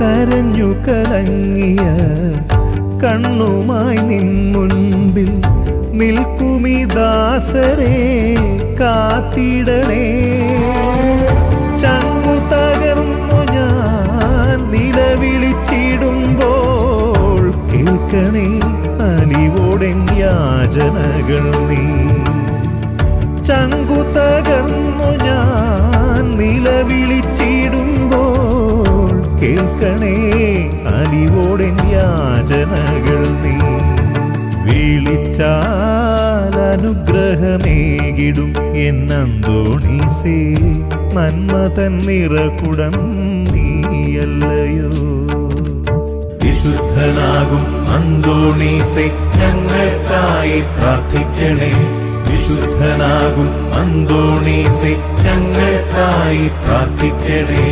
കരഞ്ഞു കലങ്ങിയ കണ്ണുമായി നിൻ മുൻപിൽ നിൽക്കുമീ ദാസരെ കാത്തിടണേ. ചങ്കു തകർന്നു ഞാൻ നിലവിളിച്ചിടുമ്പോൾ കേൾക്കണേ അലിവോടെൻ യാചനകൾ നീ. ചങ്കു തകർന്നു ഞാൻ നിലവിളിച്ചിടുമ്പോൾ കേൾക്കണേ അലിവോടെൻ യാചനകൾ നീ. വിളിച്ചാൽ അനുഗ്രഹമേകിടും എന്നന്തോണീസേ, നന്മ തൻ നിറകുടം നീയല്ലയോ. വിശുദ്ധനാകും അന്തോണീസേ, ഞങ്ങൾക്കായി പ്രാർത്ഥിക്കണേ. വിശുദ്ധനാകും അന്തോണീസേ, ഞങ്ങൾക്കായി പ്രാർത്ഥിക്കണേ.